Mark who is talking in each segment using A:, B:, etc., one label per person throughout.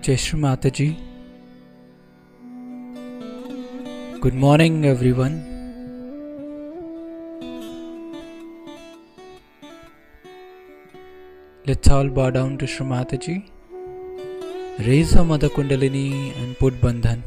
A: Jai Shri Mataji. Good morning everyone. Let's all bow down to Shri Mataji. Raise our Mother Kundalini and put Bandhan.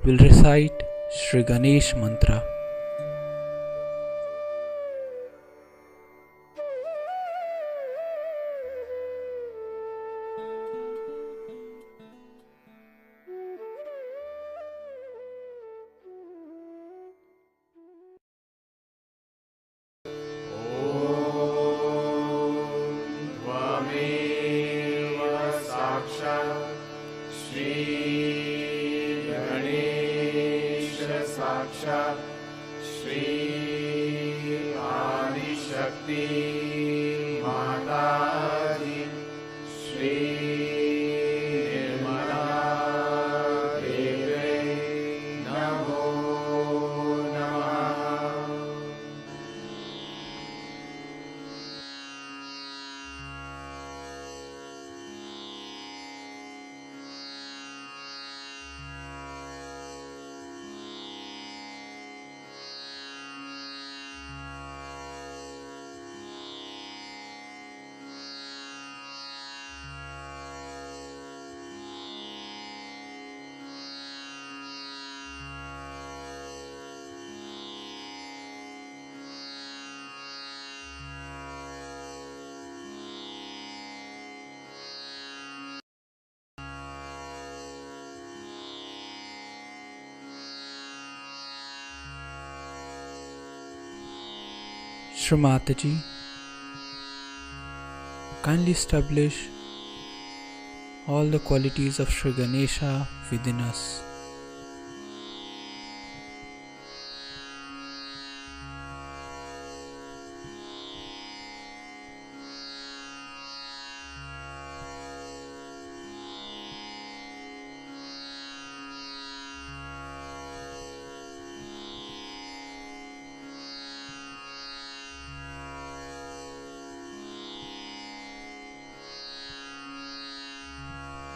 A: We'll recite Shri Ganesh Mantra. Shri Mataji, kindly establish all the qualities of Shri Ganesha within us.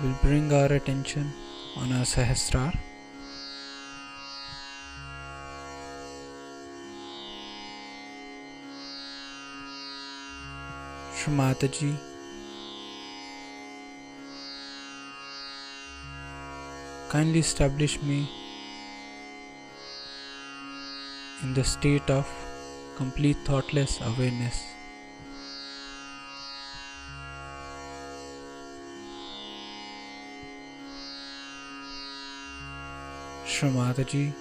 A: We'll bring our attention on our Sahasrar. Shri Mataji, kindly establish me in the state of complete thoughtless awareness. Shri Mataji,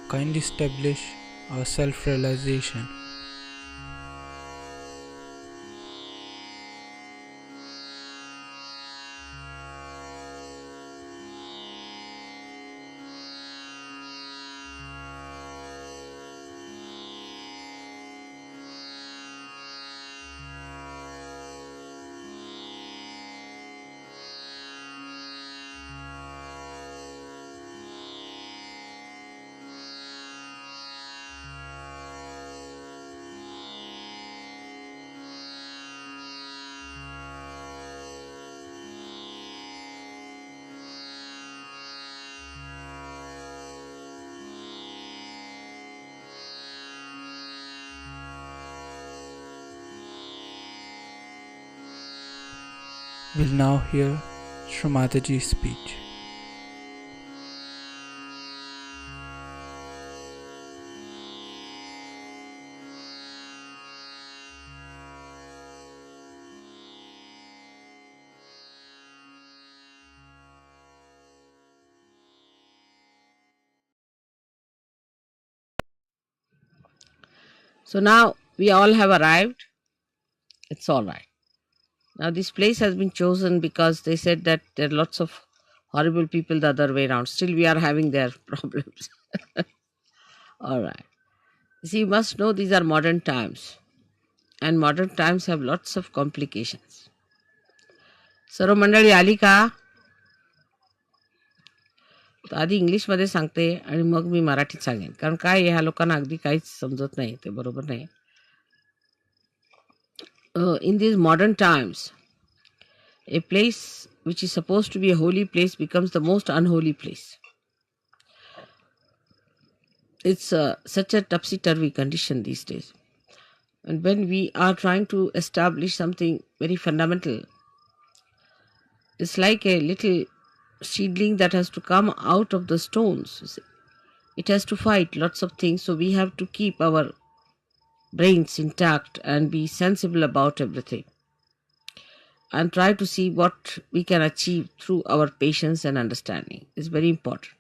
A: kindly establish our self-realization. We'll now hear Shrimataji's speech.
B: So now we all have arrived. It's all right. Now this place has been chosen because they said that there are lots of horrible people the other way around. Still, we are having their problems. All right. See, you must know these are modern times, and modern times have lots of complications. सर्व मंडळी आली का? तर आधी इंग्लिशमध्ये सांगते आणि मग मी मराठीत सांगेन, कारण काय ह्या लोकांना अगदी काहीच समजत नाही, ते बरोबर नाही. In these modern times, a place which is supposed to be a holy place becomes the most unholy place. It's such a topsy-turvy condition these days. And when we are trying to establish something very fundamental, it's like a little seedling that has to come out of the stones. It has to fight lots of things, so we have to keep our brains intact and be sensible about everything and try to see what we can achieve through our patience and understanding. It's very important.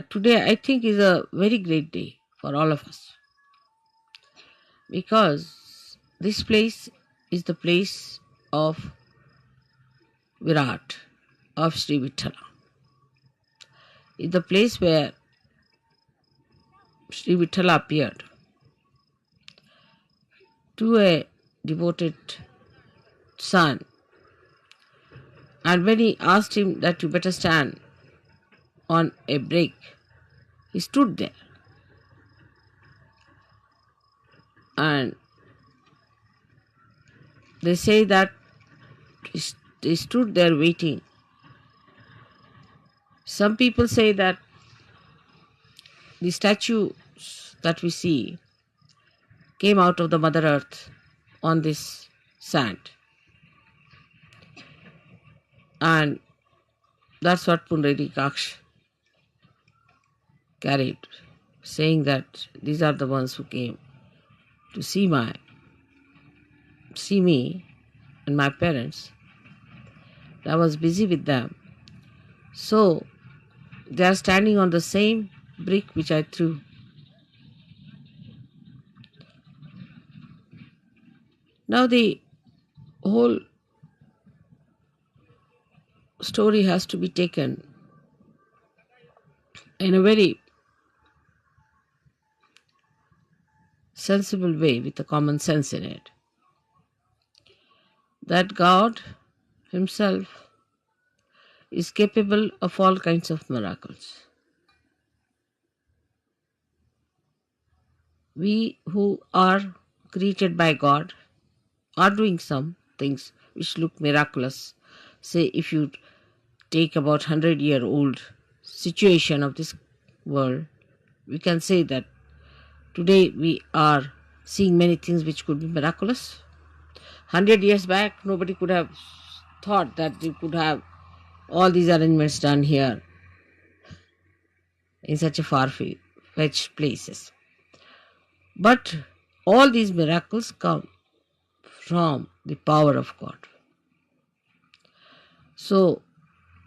B: Today, I think, is a very great day for all of us because this place is the place of Virat, of Sri Vithala. It's the place where Sri Vithala appeared to a devoted son. And when he asked him that you better stand on a break, he stood there. And they say that they stood there waiting. Some people say that the statues that we see came out of the Mother Earth on this sand. And that's what Pundarik carried, saying that these are the ones who came to see me and my parents. I was busy with them. So they are standing on the same brick which I threw. Now the whole story has to be taken in a very sensible way with a common sense in it. That God Himself is capable of all kinds of miracles. We who are created by God are doing some things which look miraculous. Say, if you take about 100-year-old situation of this world, we can say that today we are seeing many things which could be miraculous. 100 years back, nobody could have thought that you could have all these arrangements done here in such a far-fetched places. But all these miracles come from the power of God. So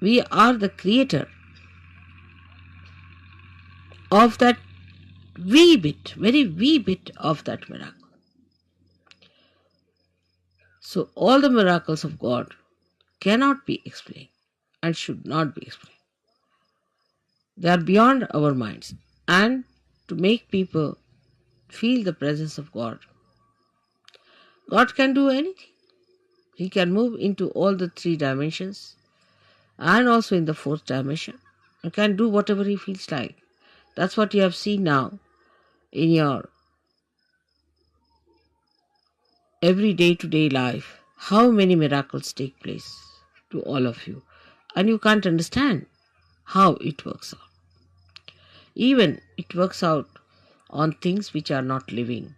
B: we are the creator of that wee bit, very wee bit of that miracle. So all the miracles of God cannot be explained and should not be explained. They are beyond our minds. And to make people feel the presence of God, God can do anything. He can move into all the 3 dimensions and also in the 4th dimension. He can do whatever He feels like. That's what you have seen now in your every day-to-day life. How many miracles take place to all of you. And you can't understand how it works out. Even it works out on things which are not living.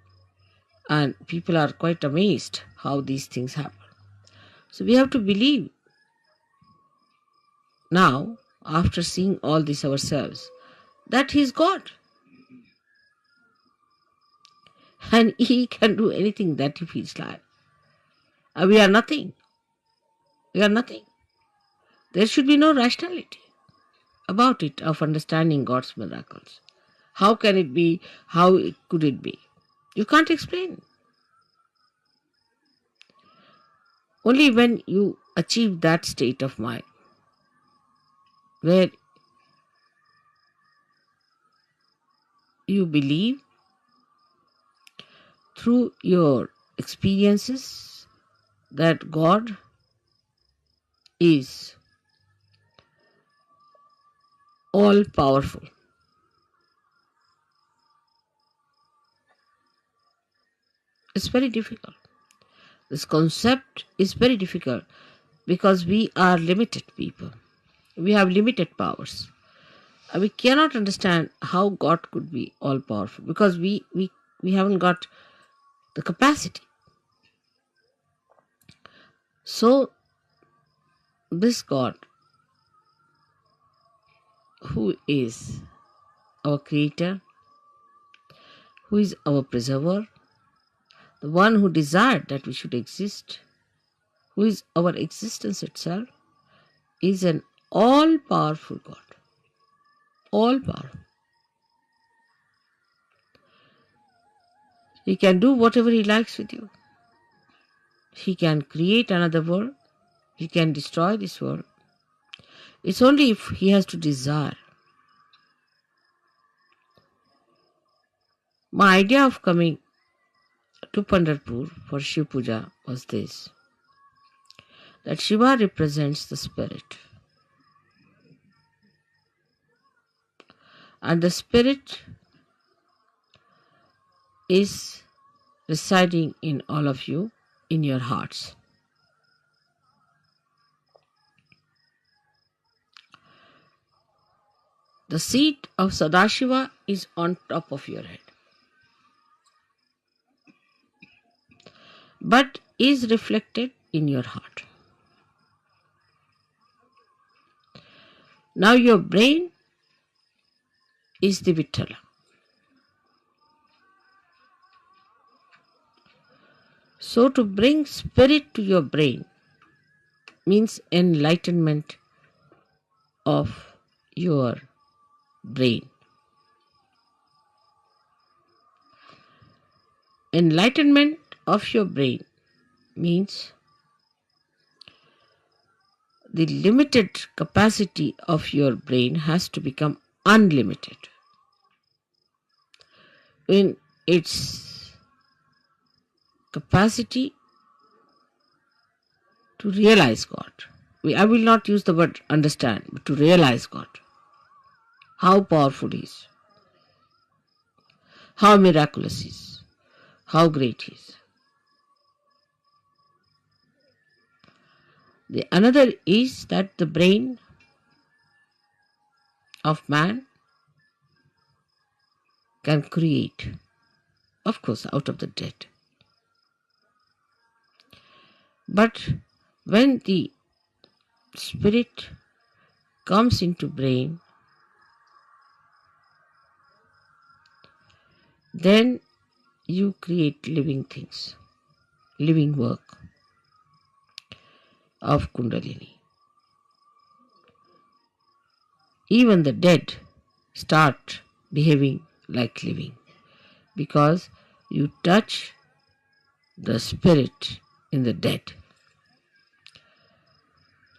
B: And people are quite amazed how these things happen. So we have to believe now, after seeing all this ourselves, that He is God. And He can do anything that He feels like. And we are nothing. We are nothing. There should be no rationality about it, of understanding God's miracles. How can it be? How could it be? You can't explain. Only when you achieve that state of mind, where you believe through your experiences that God is all powerful. It's very difficult. This concept is very difficult because we are limited people. We have limited powers. And we cannot understand how God could be all powerful because we haven't got the capacity. So this God, who is our creator, who is our preserver, the one who desired that we should exist, who is our existence itself, is an all-powerful God. All-powerful. He can do whatever He likes with you. He can create another world. He can destroy this world. It's only if He has to desire. My idea of coming to Pandharpur for Shiv Puja was this, that Shiva represents the spirit. And the spirit is residing in all of you, in your hearts. The seat of Sadashiva is on top of your head, but is reflected in your heart. Now your brain is the Vittala. So to bring spirit to your brain means enlightenment of your brain. Enlightenment of your brain means the limited capacity of your brain has to become unlimited in its capacity to realize God. I will not use the word understand, but to realize God. How powerful He is, how miraculous He is, how great He is. The another is that the brain of man can create, of course, out of the dead. But when the spirit comes into brain, then you create living things, living work of Kundalini. Even the dead start behaving like living because you touch the spirit in the dead.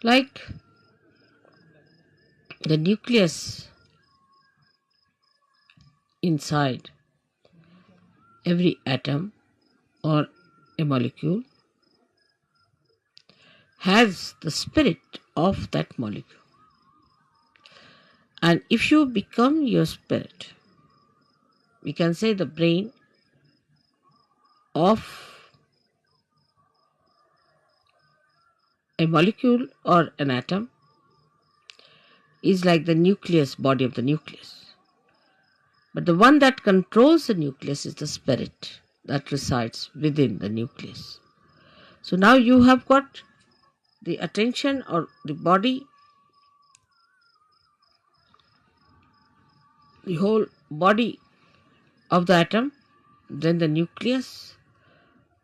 B: Like the nucleus inside every atom or a molecule has the spirit of that molecule. And if you become your spirit, we can say the brain of a molecule or an atom is like the nucleus, body of the nucleus. But the one that controls the nucleus is the spirit that resides within the nucleus. So now you have got the attention or the body, the whole body of the atom, then the nucleus,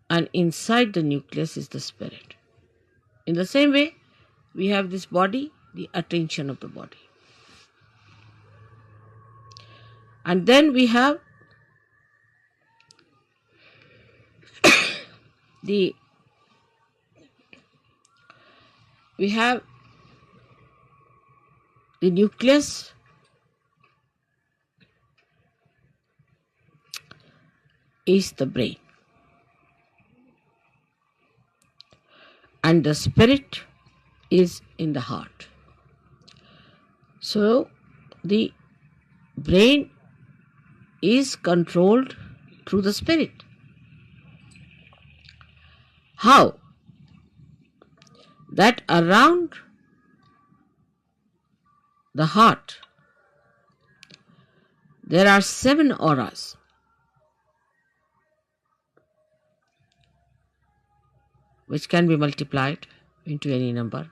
B: and inside the nucleus is the spirit. In the same way, we have this body, the attention of the body. And then we have the nucleus is the brain, and the spirit is in the heart. So the brain is controlled through the spirit. How? That around the heart there are 7 auras. Which can be multiplied into any number.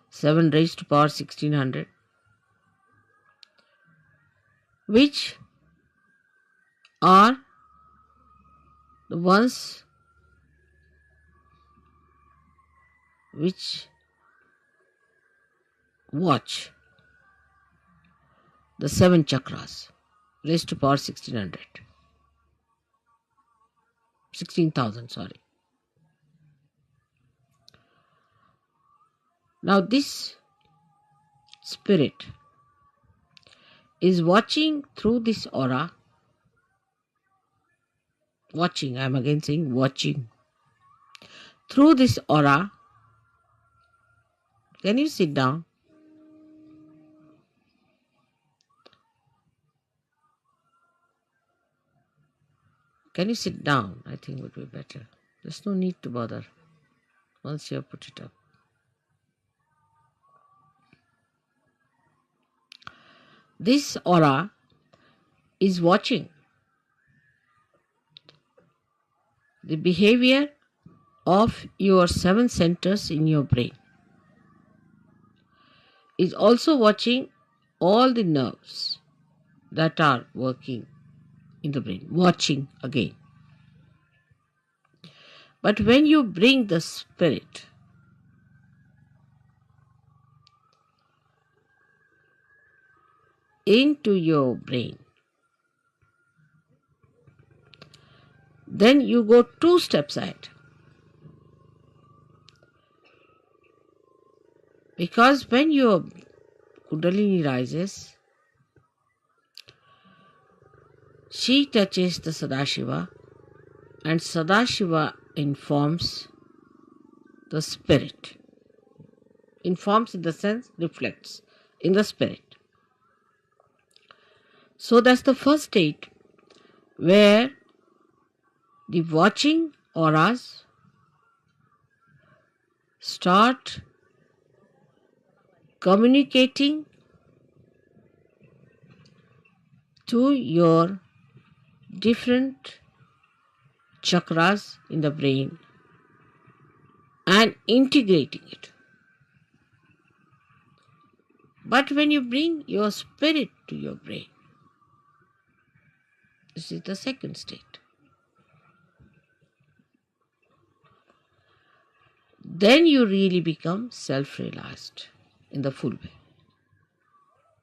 B: 7 raised to power 1600, which are the ones which watch the 7 chakras raised to power 16,000, sorry. Now this spirit is watching through this aura. Watching, I am again saying watching. Through this aura. Can you sit down? Can you sit down? I think would be better. There's no need to bother once you have put it up. This aura is watching the behavior of your 7 centers in your brain. Is also watching all the nerves that are working in the brain. Watching again. But when you bring the spirit into your brain, then you go 2 steps ahead. Because when your Kundalini rises, she touches the Sadashiva, and Sadashiva informs the spirit. Informs in the sense reflects in the spirit. So that's the first state where the watching auras start communicating to your different chakras in the brain and integrating it. But when you bring your spirit to your brain, this is the second state. Then you really become self-realized in the full way.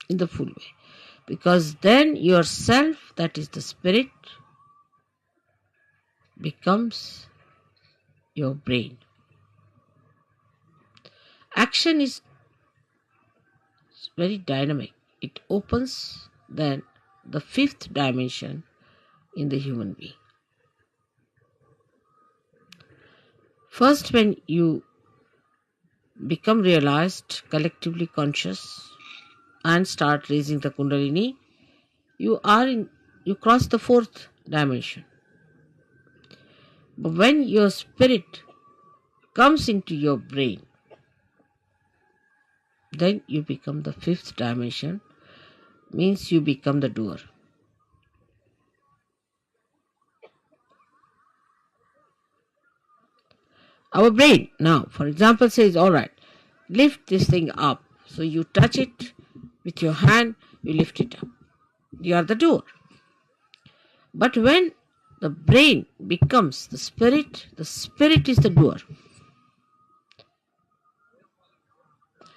B: In the full way. Because then yourself, that is the spirit, becomes your brain. Action is very dynamic. It opens then the 5th dimension in the human being. First, when you become realized, collectively conscious, and start raising the Kundalini, you cross the 4th dimension. But when your spirit comes into your brain, then you become the 5th dimension, means you become the doer. Our brain now, for example, says, all right, lift this thing up. So you touch it with your hand, you lift it up. You are the doer. But when the brain becomes the spirit is the doer.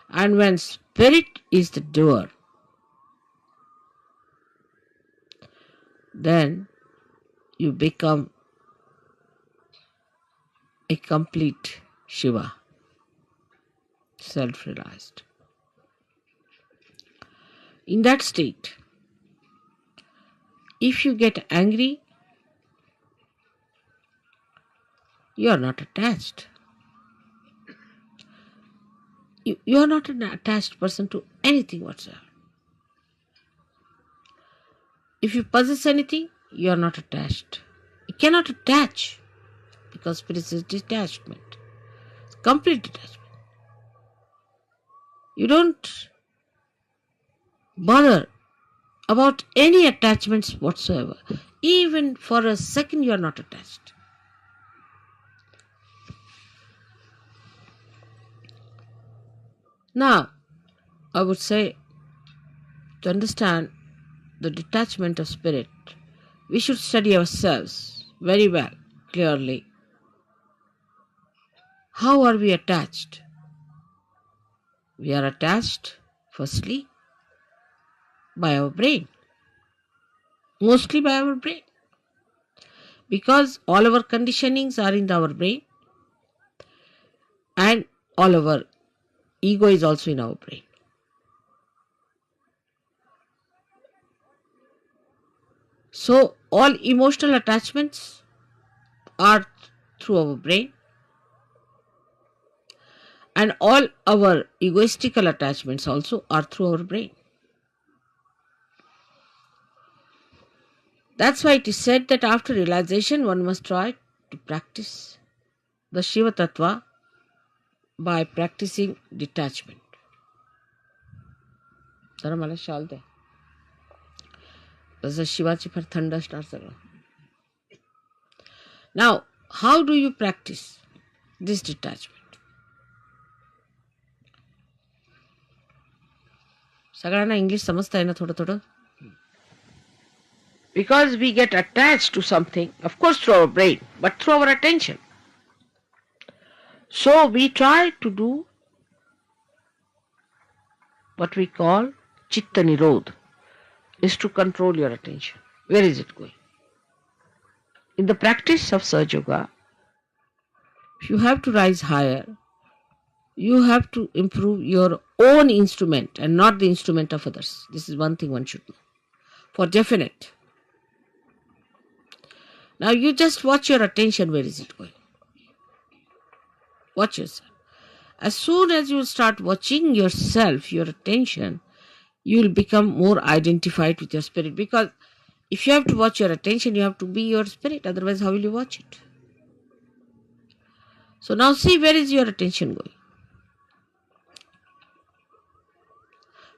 B: And when spirit is the doer, then you become a complete Shiva, self-realized. In that state, if you get angry, you are not attached. You are not an attached person to anything whatsoever. If you possess anything, you are not attached. You cannot attach because spirit is detachment. It's complete detachment. You don't bother about any attachments whatsoever. Even for a second, you are not attached. Now, I would say, to understand the detachment of spirit, we should study ourselves very well, clearly. How are we attached? We are attached, firstly, by our brain. Mostly by our brain. Because all our conditionings are in our brain and all our ego is also in our brain. So all emotional attachments are through our brain and all our egoistical attachments also are through our brain. That's why it is said that after realization one must try to practice the Shiva Tattva by practicing detachment. जरा मला शाल दे. जसं शिवाची फार थंड असणार सगळं. Now, how do you practice this detachment? सगळ्यांना English समजतंय ना थोडं थोडं? Because we get attached to something, of course through our brain, but through our attention. So we try to do what we call Chitta Nirodh, is to control your attention. Where is it going? In the practice of Sahaja Yoga, if you have to rise higher, you have to improve your own instrument and not the instrument of others. This is one thing one should know. For definite. Now you just watch your attention, where is it going? Watch yourself. As soon as you start watching yourself, your attention, you will become more identified with your spirit. Because if you have to watch your attention, you have to be your spirit. Otherwise, how will you watch it? So now see, where is your attention going?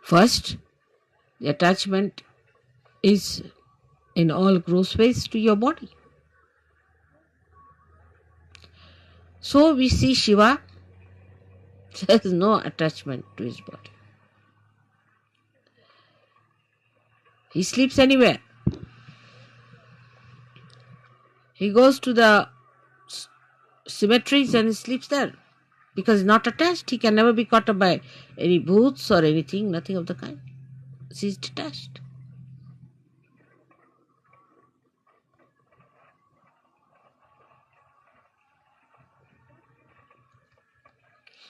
B: First, the attachment is in all gross ways to your body. So we see Shiva, there is no attachment to his body. He sleeps anywhere. He goes to the cemeteries and he sleeps there. Because he's not attached. He can never be caught up by any booths or anything, nothing of the kind. He's detached.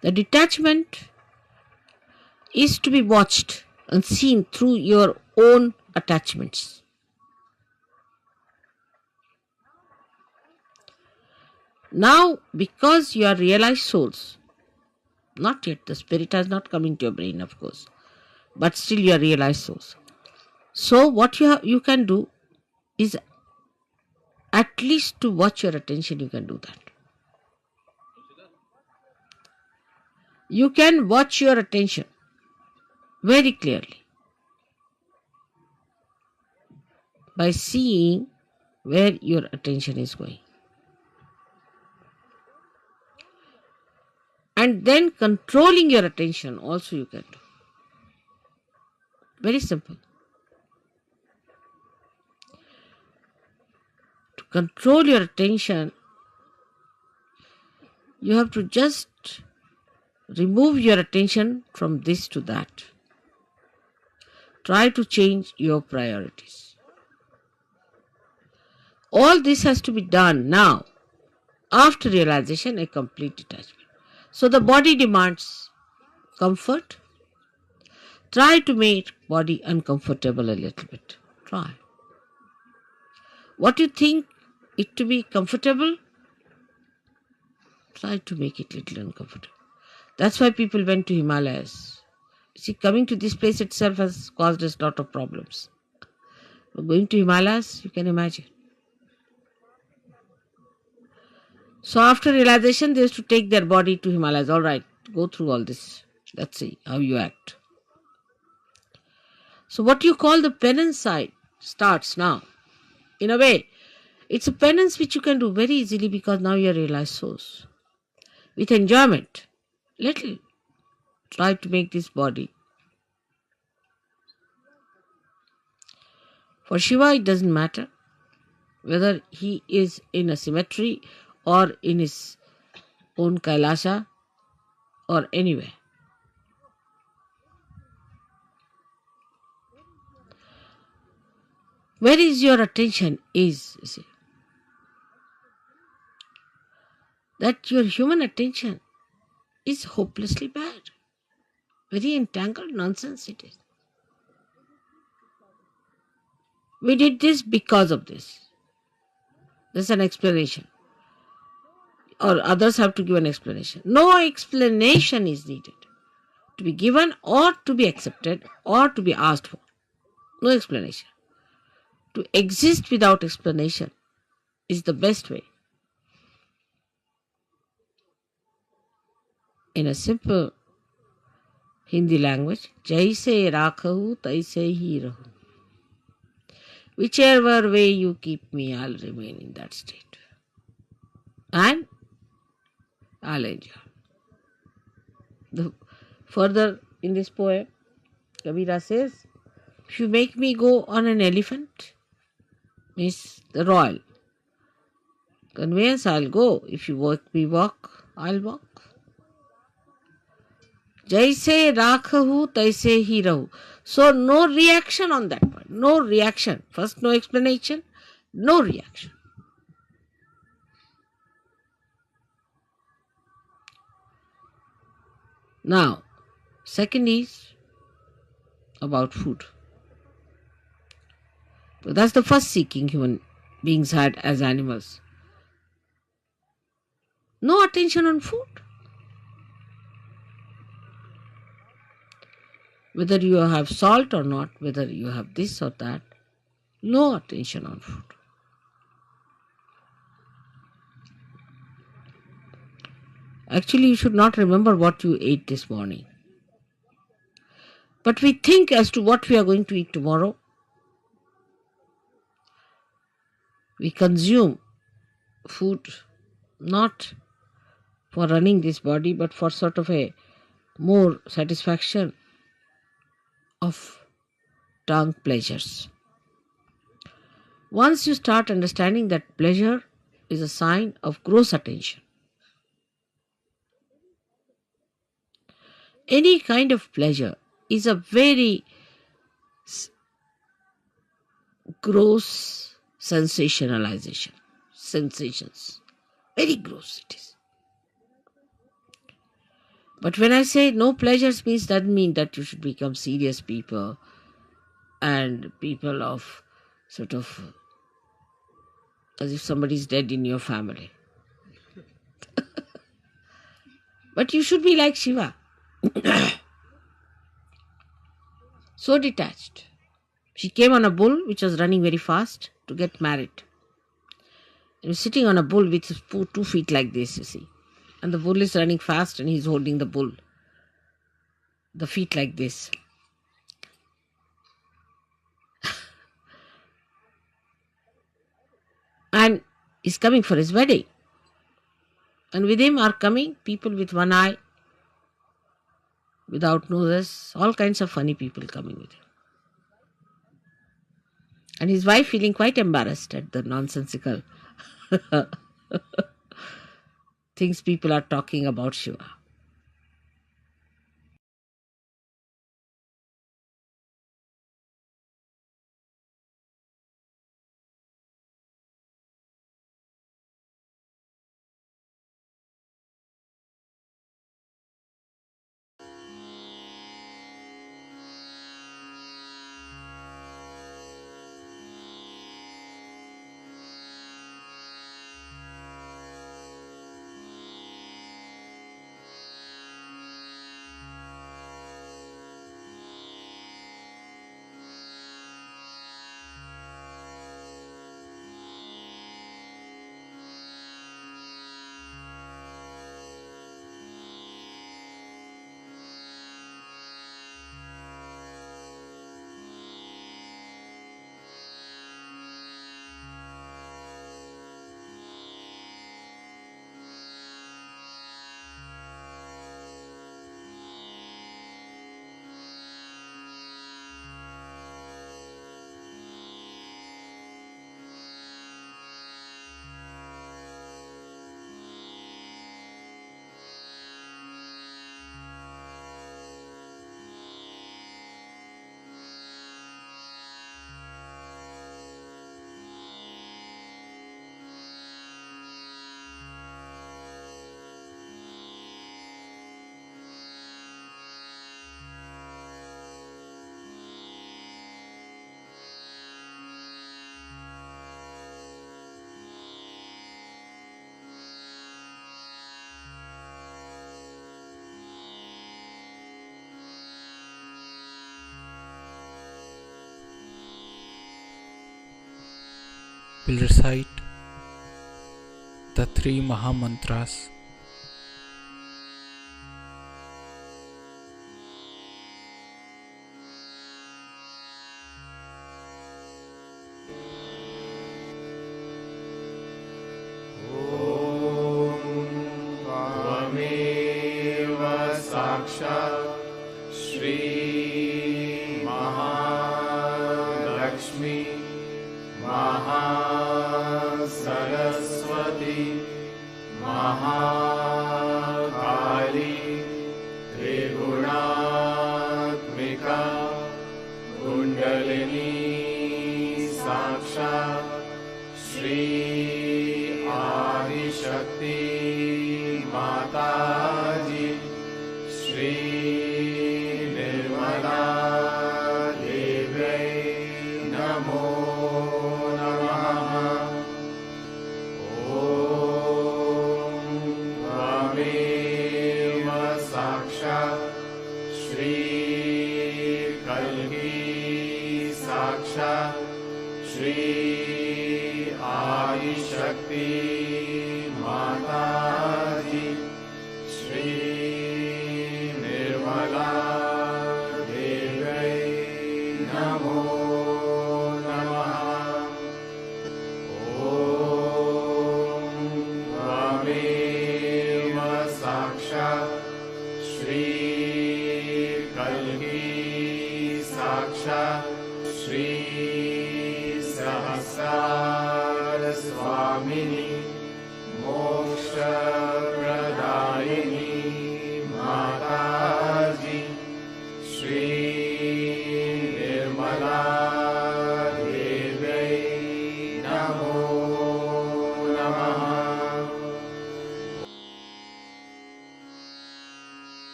B: The detachment is to be watched and seen through your own attachments. Now, because you are realized souls, not yet, the spirit has not come into your brain, of course, but still you are realized souls. So what you can do is at least to watch your attention, you can do that. You can watch your attention very clearly by seeing where your attention is going. And then controlling your attention also you can do. Very simple. To control your attention, you have to just remove your attention from this to that. Try to change your priorities. All this has to be done now, after realization, a complete detachment. So the body demands comfort. Try to make body uncomfortable a little bit. Try. What you think it to be comfortable, try to make it little uncomfortable. That's why people went to Himalayas. See, coming to this place itself has caused us a lot of problems. But going to Himalayas, you can imagine. So after realization, they used to take their body to Himalayas. All right, go through all this. Let's see how you act. So what you call the penance side starts now. In a way, it's a penance which you can do very easily because now you are realized souls. With enjoyment, little. Try to make this body. For Shiva, it doesn't matter whether he is in a cemetery or in his own Kailasha or anywhere. Where is your attention is, you see. That your human attention is hopelessly bad. Very entangled nonsense it is. We did this because of this. There's an explanation. Or others have to give an explanation. No explanation is needed to be given or to be accepted or to be asked for. No explanation. To exist without explanation is the best way. In a simple Hindi language, jaise rakhahu taise hi rahu. Whichever way you keep me, I'll remain in that state. And I'll enjoy. Further in this poem, Kabira says, if you make me go on an elephant, means the royal conveyance, I'll go. If you make me walk, I'll walk. Jaise rakhahu taise hi rahu. So no reaction on that point. No reaction. First no explanation, no reaction. Now, second is about food. So that's the first seeking human beings had as animals. No attention on food. Whether you have salt or not, whether you have this or that, no attention on food. Actually, you should not remember what you ate this morning. But we think as to what we are going to eat tomorrow. We consume food not for running this body, but for sort of a more satisfaction of tongue pleasures. Once you start understanding that pleasure is a sign of gross attention, any kind of pleasure is a very gross sensationalization. Sensations. Very gross it is. But when I say no pleasures means doesn't mean that you should become serious people and people of sort of as if somebody is dead in your family. But you should be like Shiva. So detached. She came on a bull which was running very fast to get married. He was sitting on a bull with 2 feet like this, you see. And the bull is running fast and he's holding the bull. The feet like this. And he's coming for his wedding. And with him are coming people with one eye without noses, all kinds of funny people coming with him. And his wife feeling quite embarrassed at the nonsensical things people are talking about Shiva.
A: Will recite the three Mahamantras.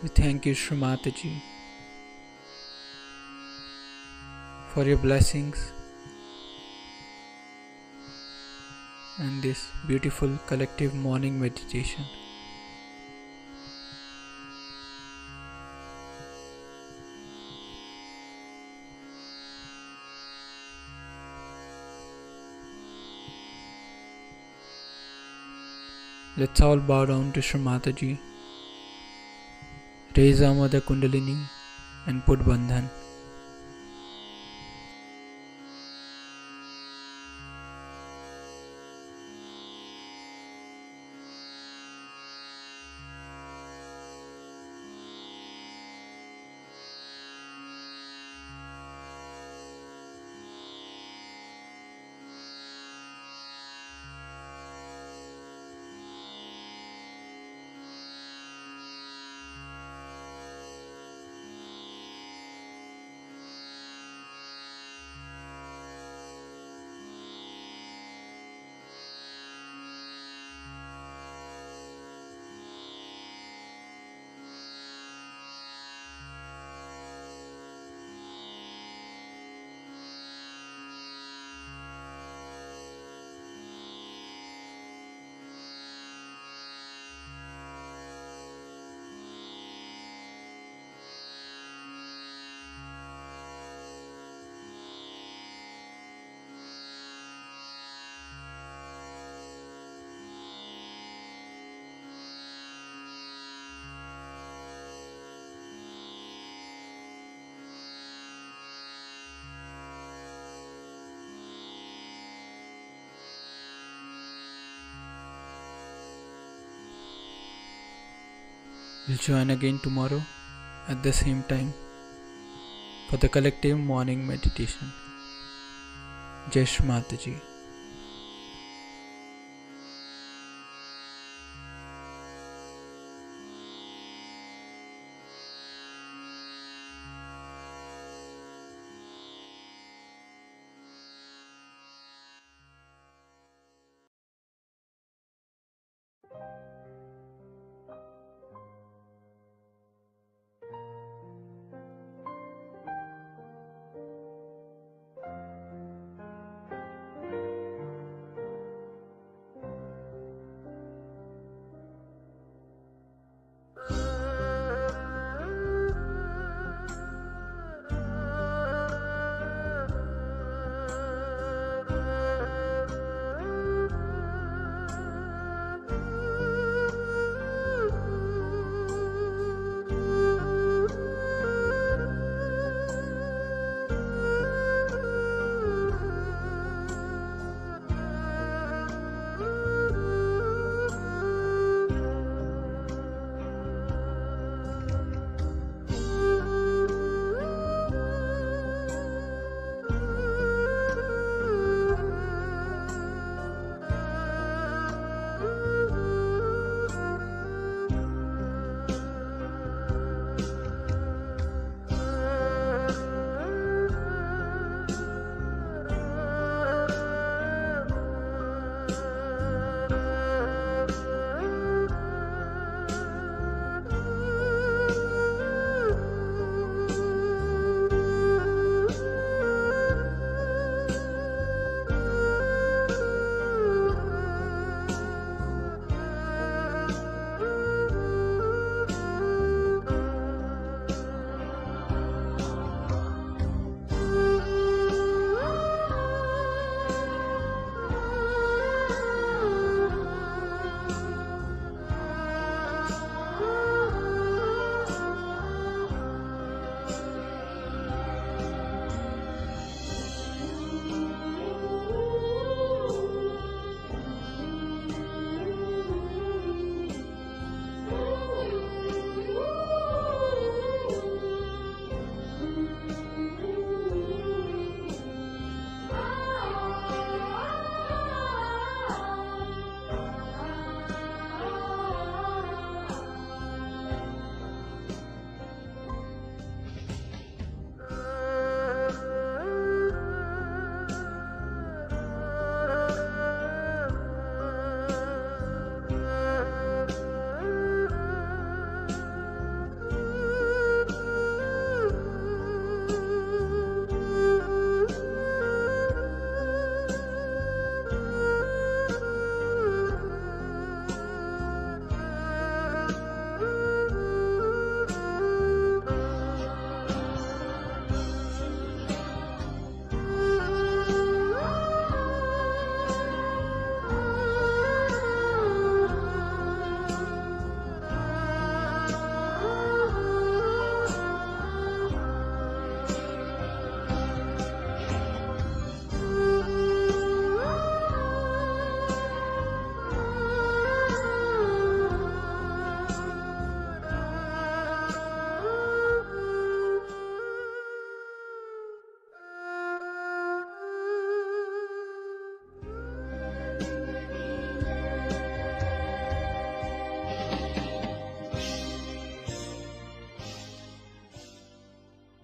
A: We thank you, Shri Mataji, for your blessings and this beautiful collective morning meditation. Let's all bow down to Shri Mataji, raise our Mother Kundalini and put Bandhan. We'll join again tomorrow at the same time for the collective morning meditation. Jai Shri Mataji.